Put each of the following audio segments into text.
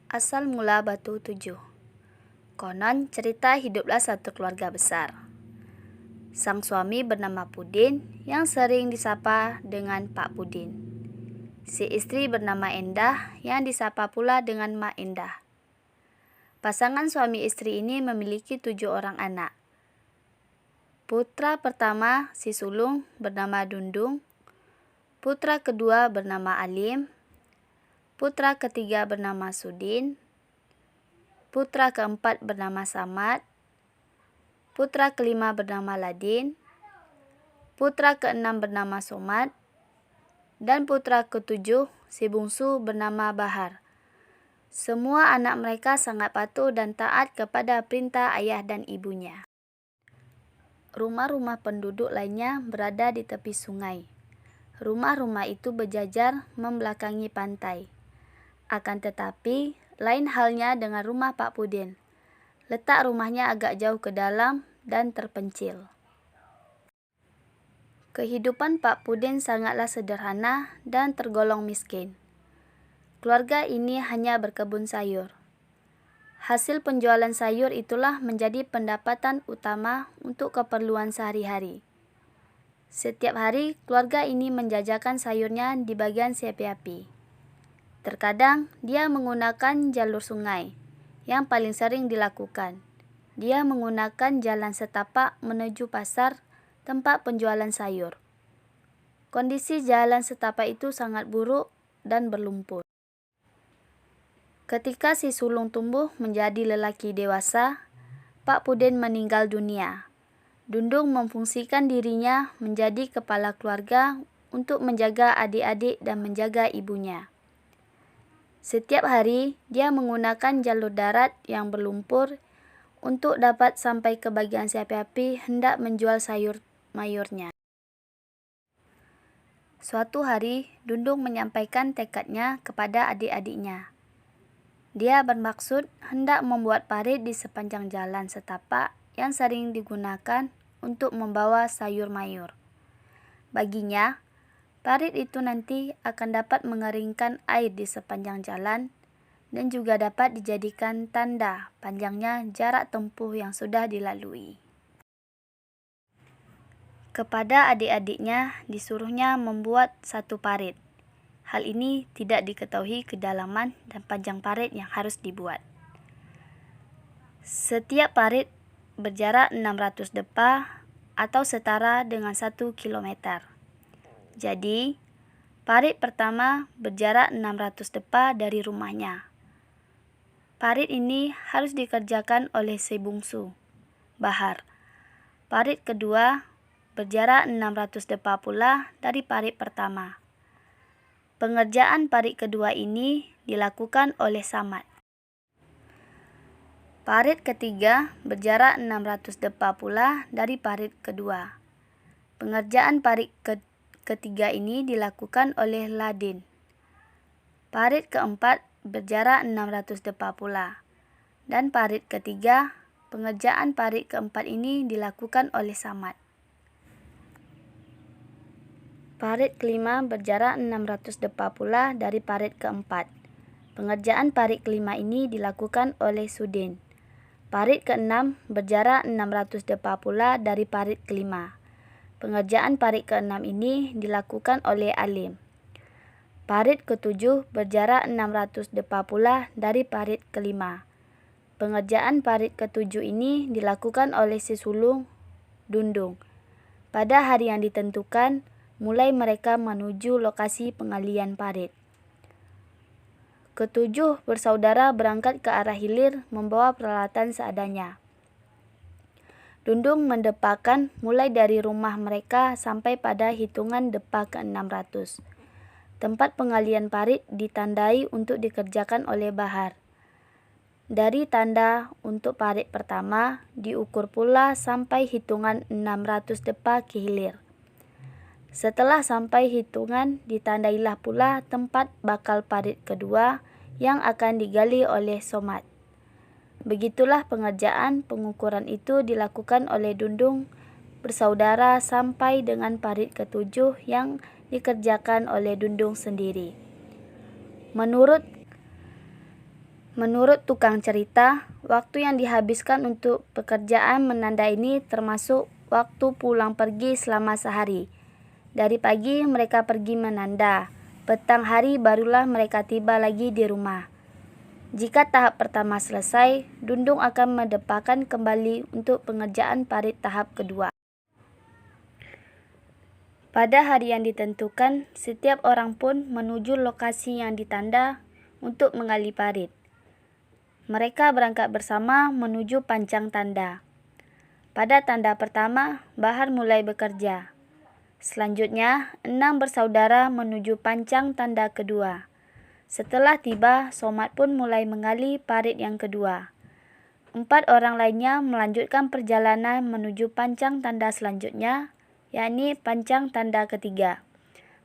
Asal mula batu 7. Konon cerita hiduplah satu keluarga besar. Sang suami bernama Pudin yang sering disapa dengan Pak Pudin. Si istri bernama Endah yang disapa pula dengan Mak Endah. Pasangan suami istri ini memiliki 7 orang anak. Putra pertama si sulung bernama Dundung, putra kedua bernama Alim, putra ketiga bernama Sudin, putra keempat bernama Samad, putra kelima bernama Ladin, putra keenam bernama Somad, dan putra ketujuh si bungsu bernama Bahar. Semua anak mereka sangat patuh dan taat kepada perintah ayah dan ibunya. Rumah-rumah penduduk lainnya berada di tepi sungai. Rumah-rumah itu berjajar membelakangi pantai. Akan tetapi, lain halnya dengan rumah Pak Pudin. Letak rumahnya agak jauh ke dalam dan terpencil. Kehidupan Pak Pudin sangatlah sederhana dan tergolong miskin. Keluarga ini hanya berkebun sayur. Hasil penjualan sayur itulah menjadi pendapatan utama untuk keperluan sehari-hari. Setiap hari, keluarga ini menjajakan sayurnya di bagian api-api. Terkadang, dia menggunakan jalur sungai, yang paling sering dilakukan. Dia menggunakan jalan setapak menuju pasar tempat penjualan sayur. Kondisi jalan setapak itu sangat buruk dan berlumpur. Ketika si sulung tumbuh menjadi lelaki dewasa, Pak Pudin meninggal dunia. Dundung memfungsikan dirinya menjadi kepala keluarga untuk menjaga adik-adik dan menjaga ibunya. Setiap hari, dia menggunakan jalur darat yang berlumpur untuk dapat sampai ke bagian api-api hendak menjual sayur mayurnya. Suatu hari, Dundung menyampaikan tekadnya kepada adik-adiknya. Dia bermaksud hendak membuat parit di sepanjang jalan setapak yang sering digunakan untuk membawa sayur mayur. Baginya, parit itu nanti akan dapat mengeringkan air di sepanjang jalan dan juga dapat dijadikan tanda panjangnya jarak tempuh yang sudah dilalui. Kepada adik-adiknya disuruhnya membuat satu parit. Hal ini tidak diketahui kedalaman dan panjang parit yang harus dibuat. Setiap parit berjarak 600 depa atau setara dengan 1 kilometer. Jadi, parit pertama berjarak 600 depa dari rumahnya. Parit ini harus dikerjakan oleh si bungsu, Bahar. Parit kedua berjarak 600 depa pula dari parit pertama. Pengerjaan parit kedua ini dilakukan oleh Samad. Parit ketiga berjarak 600 depa pula dari parit kedua. Pengerjaan parit ketiga ini dilakukan oleh Ladin. Parit keempat berjarak 600 depa pula. Dan parit ketiga, pengerjaan parit keempat ini dilakukan oleh Samad. Parit kelima berjarak 600 depa pula dari parit keempat. Pengerjaan parit kelima ini dilakukan oleh Sudin. Parit keenam berjarak 600 depa pula dari parit kelima. Pengerjaan parit keenam ini dilakukan oleh Alim. Parit ketujuh berjarak 600 depa pula dari parit kelima. Pengerjaan parit ketujuh ini dilakukan oleh si sulung, Dundung. Pada hari yang ditentukan, mulai mereka menuju lokasi pengalian parit. Ketujuh bersaudara berangkat ke arah hilir membawa peralatan seadanya. Dundung mendepakan mulai dari rumah mereka sampai pada hitungan depa ke-600. Tempat pengalian parit ditandai untuk dikerjakan oleh Bahar. Dari tanda untuk parit pertama diukur pula sampai hitungan 600 depa ke hilir. Setelah sampai hitungan ditandailah pula tempat bakal parit kedua yang akan digali oleh Somad. Begitulah pengerjaan pengukuran itu dilakukan oleh Dundung bersaudara sampai dengan parit ketujuh yang dikerjakan oleh Dundung sendiri. Menurut tukang cerita, waktu yang dihabiskan untuk pekerjaan menanda ini termasuk waktu pulang pergi selama sehari. Dari pagi mereka pergi menanda, petang hari barulah mereka tiba lagi di rumah. Jika tahap pertama selesai, Dundung akan mendepakan kembali untuk pengerjaan parit tahap kedua. Pada hari yang ditentukan, setiap orang pun menuju lokasi yang ditanda untuk menggali parit. Mereka berangkat bersama menuju pancang tanda. Pada tanda pertama, Bahar mulai bekerja. Selanjutnya, 6 bersaudara menuju pancang tanda kedua. Setelah tiba, Somad pun mulai menggali parit yang kedua. 4 orang lainnya melanjutkan perjalanan menuju pancang tanda selanjutnya, yakni pancang tanda ketiga.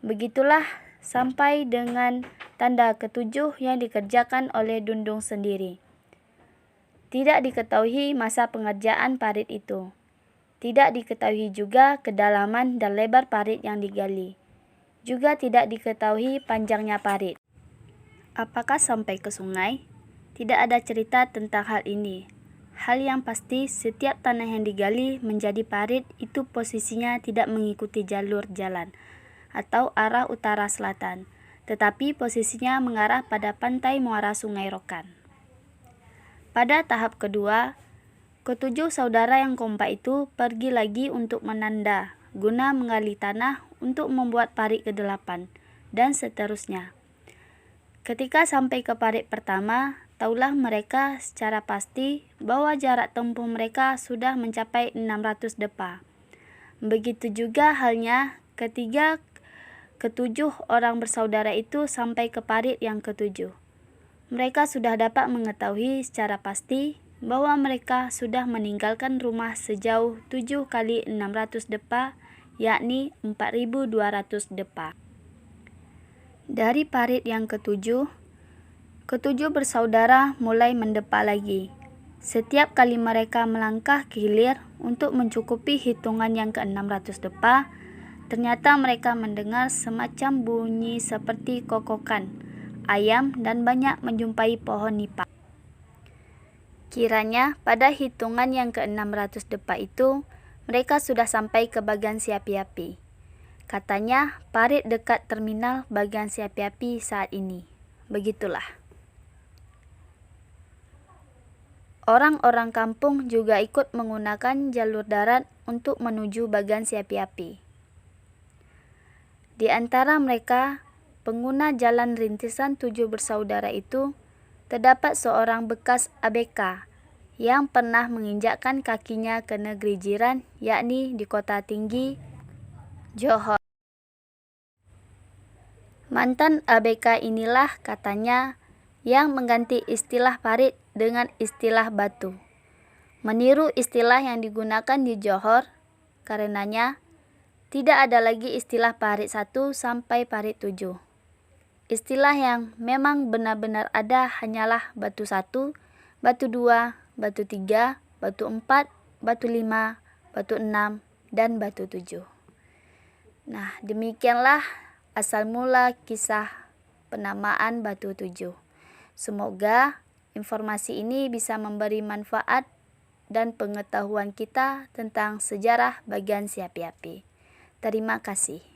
Begitulah sampai dengan tanda ketujuh yang dikerjakan oleh Dundung sendiri. Tidak diketahui masa pengerjaan parit itu. Tidak diketahui juga kedalaman dan lebar parit yang digali. Juga tidak diketahui panjangnya parit. Apakah sampai ke sungai? Tidak ada cerita tentang hal ini. Hal yang pasti, setiap tanah yang digali menjadi parit itu posisinya tidak mengikuti jalur jalan atau arah utara-selatan, tetapi posisinya mengarah pada pantai muara Sungai Rokan. Pada tahap kedua, ketujuh saudara yang kompak itu pergi lagi untuk menanda, guna menggali tanah untuk membuat parit ke-8, dan seterusnya. Ketika sampai ke parit pertama, taulah mereka secara pasti bahwa jarak tempuh mereka sudah mencapai 600 depa. Begitu juga halnya ketujuh orang bersaudara itu sampai ke parit yang ketujuh. Mereka sudah dapat mengetahui secara pasti bahwa mereka sudah meninggalkan rumah sejauh 7 kali 600 depa, yakni 4.200 depa. Dari parit yang ketujuh bersaudara mulai mendepa lagi. Setiap kali mereka melangkah ke hilir untuk mencukupi hitungan yang ke-600 depa, ternyata mereka mendengar semacam bunyi seperti kokokan ayam dan banyak menjumpai pohon nipah. Kiranya pada hitungan yang ke-600 depa itu, mereka sudah sampai ke bagan Siapi-api. Katanya parit dekat terminal bagan Siapi-api saat ini. Begitulah. Orang-orang kampung juga ikut menggunakan jalur darat untuk menuju bagan Siapi-api. Di antara mereka, pengguna jalan rintisan 7 bersaudara itu, terdapat seorang bekas ABK yang pernah menginjakkan kakinya ke negeri jiran, yakni di Kota Tinggi, Johor. Mantan ABK inilah katanya yang mengganti istilah parit dengan istilah batu, meniru istilah yang digunakan di Johor. Karenanya, tidak ada lagi istilah parit 1 sampai parit 7. Istilah yang memang benar-benar ada hanyalah batu 1, batu 2, batu 3, batu 4, batu 5, batu 6, dan batu 7. Nah, demikianlah asal mula kisah penamaan batu 7. Semoga informasi ini bisa memberi manfaat dan pengetahuan kita tentang sejarah bagan Siapi-api. Terima kasih.